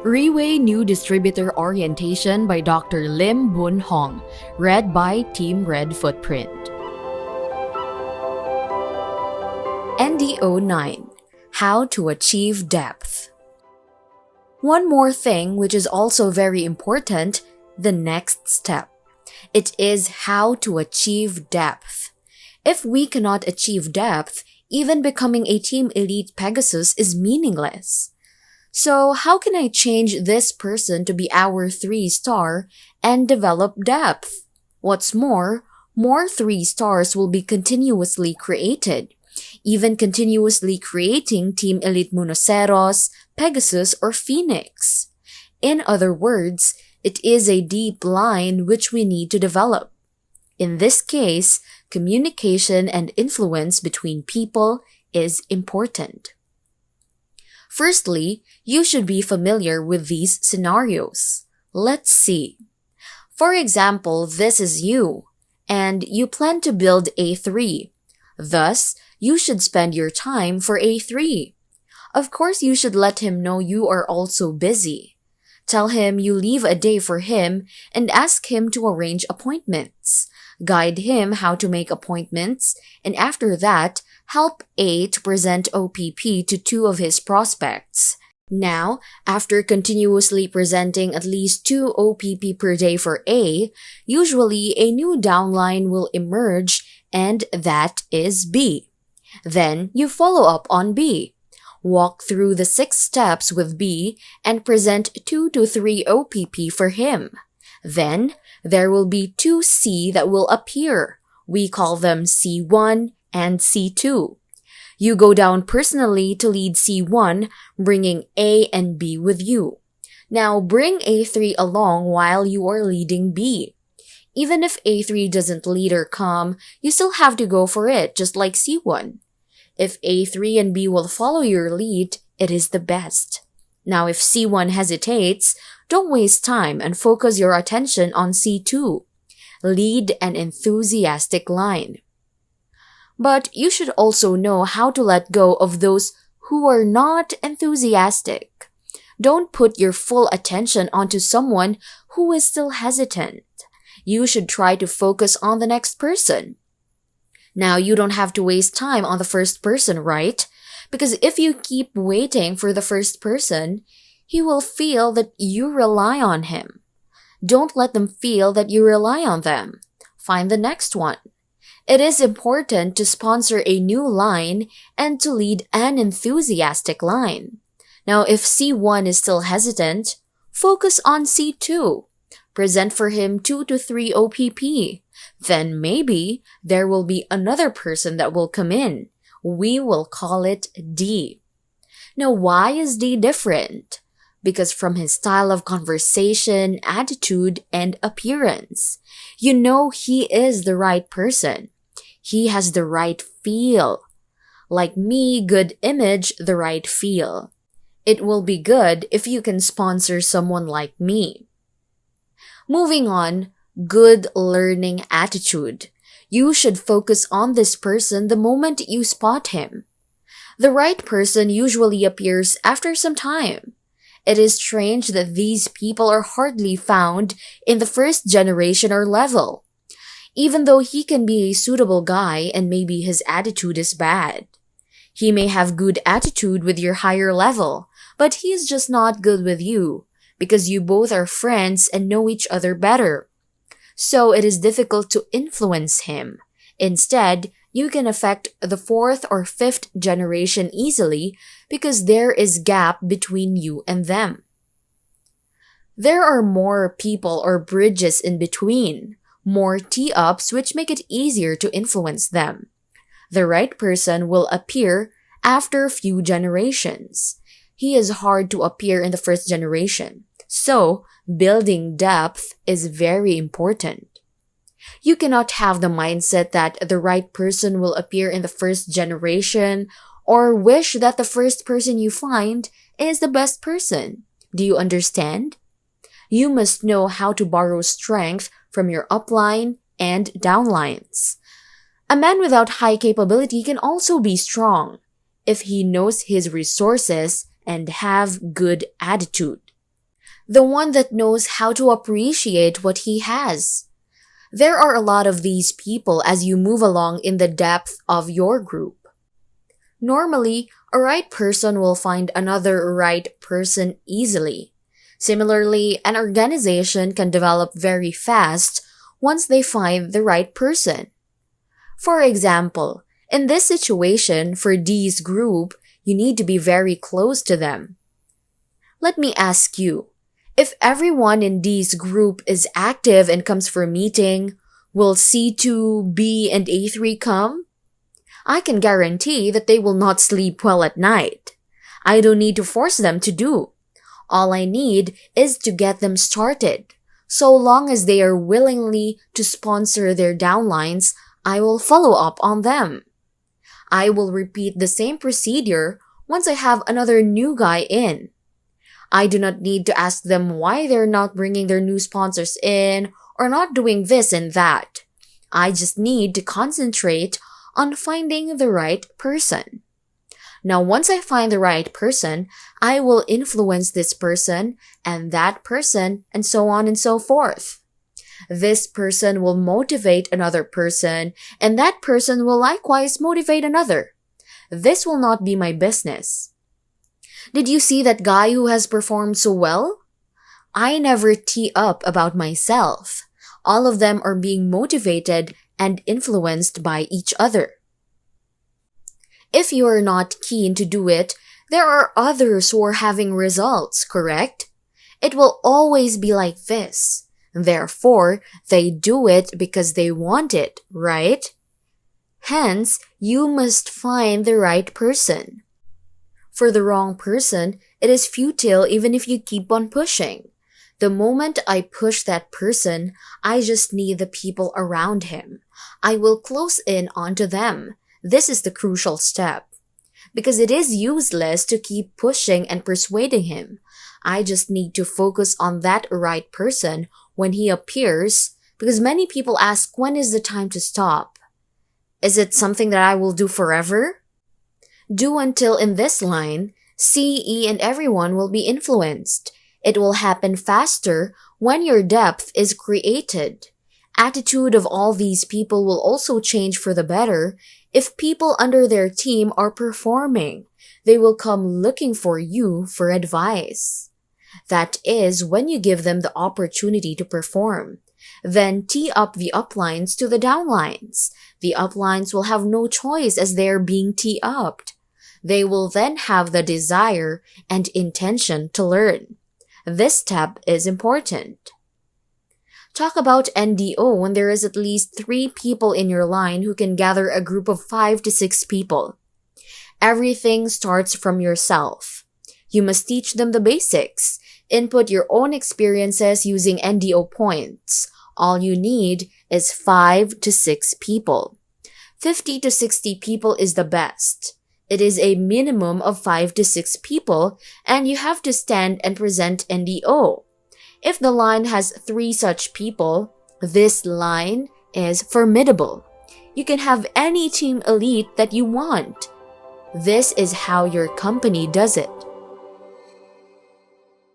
Riway New Distributor Orientation by Dr. Lim Boon Hong, read by Team Red Footprint. NDO 9. How to Achieve Depth. One more thing which is also very important, the next step. It is how to achieve depth. If we cannot achieve depth, even becoming a Team Elite Pegasus is meaningless. So how can I change this person to be our 3-star and develop depth? What's more 3 stars will be continuously created, even continuously creating Team Elite Monoceros, Pegasus, or Phoenix. In other words, it is a deep line which we need to develop. In this case, communication and influence between people is important. Firstly, you should be familiar with these scenarios. Let's see. For example, this is you, and you plan to build A3. Thus, you should spend your time for A3. Of course, you should let him know you are also busy. Tell him you leave a day for him and ask him to arrange appointments. Guide him how to make appointments, and after that, help A to present OPP to 2 of his prospects. Now, after continuously presenting at least 2 OPP per day for A, usually a new downline will emerge, and that is B. Then you follow up on B. Walk through the 6 steps with B and present 2 to 3 OPP for him. Then, there will be 2 C that will appear. We call them C1 and C2. You go down personally to lead C1, bringing A and B with you. Now bring A3 along while you are leading B. Even if A3 doesn't lead or come, you still have to go for it, just like C1. If A3 and B will follow your lead, it is the best. Now if C1 hesitates, don't waste time and focus your attention on C2. Lead an enthusiastic line. But you should also know how to let go of those who are not enthusiastic. Don't put your full attention onto someone who is still hesitant. You should try to focus on the next person. Now, you don't have to waste time on the first person, right? Because if you keep waiting for the first person, he will feel that you rely on him. Don't let them feel that you rely on them. Find the next one. It is important to sponsor a new line and to lead an enthusiastic line. Now, if C1 is still hesitant, focus on C2. Present for him 2 to 3 OPP. Then maybe there will be another person that will come in. We will call it D. Now, why is D different? Because from his style of conversation, attitude, and appearance, you know he is the right person. He has the right feel. Like me, good image, the right feel. It will be good if you can sponsor someone like me. Moving on, good learning attitude. You should focus on this person the moment you spot him. The right person usually appears after some time. It is strange that these people are hardly found in the first generation or level, even though he can be a suitable guy and maybe his attitude is bad. He may have good attitude with your higher level, but he is just not good with you, because you both are friends and know each other better. So it is difficult to influence him. Instead, you can affect the 4th or 5th generation easily because there is gap between you and them. There are more people or bridges in between, more tee-ups which make it easier to influence them. The right person will appear after a few generations. He is hard to appear in the first generation. So, building depth is very important. You cannot have the mindset that the right person will appear in the first generation or wish that the first person you find is the best person. Do you understand? You must know how to borrow strength from your upline and downlines. A man without high capability can also be strong if he knows his resources and have good attitude. the one that knows how to appreciate what he has. There are a lot of these people as you move along in the depth of your group. Normally, a right person will find another right person easily. Similarly, an organization can develop very fast once they find the right person. For example, in this situation, for D's group, you need to be very close to them. Let me ask you, if everyone in D's group is active and comes for a meeting, will C2, B, and A3 come? I can guarantee that they will not sleep well at night. I don't need to force them to do. All I need is to get them started. So long as they are willingly to sponsor their downlines, I will follow up on them. I will repeat the same procedure once I have another new guy in. I do not need to ask them why they're not bringing their new sponsors in or not doing this and that. I just need to concentrate on finding the right person. Now, once I find the right person, I will influence this person and that person and so on and so forth. This person will motivate another person and that person will likewise motivate another. This will not be my business. Did you see that guy who has performed so well? I never tee up about myself. All of them are being motivated and influenced by each other. If you are not keen to do it, there are others who are having results, correct? It will always be like this. Therefore, they do it because they want it, right? Hence, you must find the right person. For the wrong person, it is futile even if you keep on pushing. The moment I push that person, I just need the people around him. I will close in onto them. This is the crucial step. Because it is useless to keep pushing and persuading him. I just need to focus on that right person when he appears, because many people ask, when is the time to stop? Is it something that I will do forever? Do until in this line, C, E, and everyone will be influenced. It will happen faster when your depth is created. Attitude of all these people will also change for the better if people under their team are performing. They will come looking for you for advice. That is when you give them the opportunity to perform. Then tee up the uplines to the downlines. The uplines will have no choice as they are being tee-upped. They will then have the desire and intention to learn. This step is important. Talk about NDO when there is at least 3 people in your line who can gather a group of 5 to 6 people. Everything starts from yourself. You must teach them the basics. Input your own experiences using NDO points. All you need is 5 to 6 people. 50 to 60 people is the best. It is a minimum of 5 to 6 people, and you have to stand and present NDO. If the line has 3 such people, this line is formidable. You can have any team elite that you want. This is how your company does it.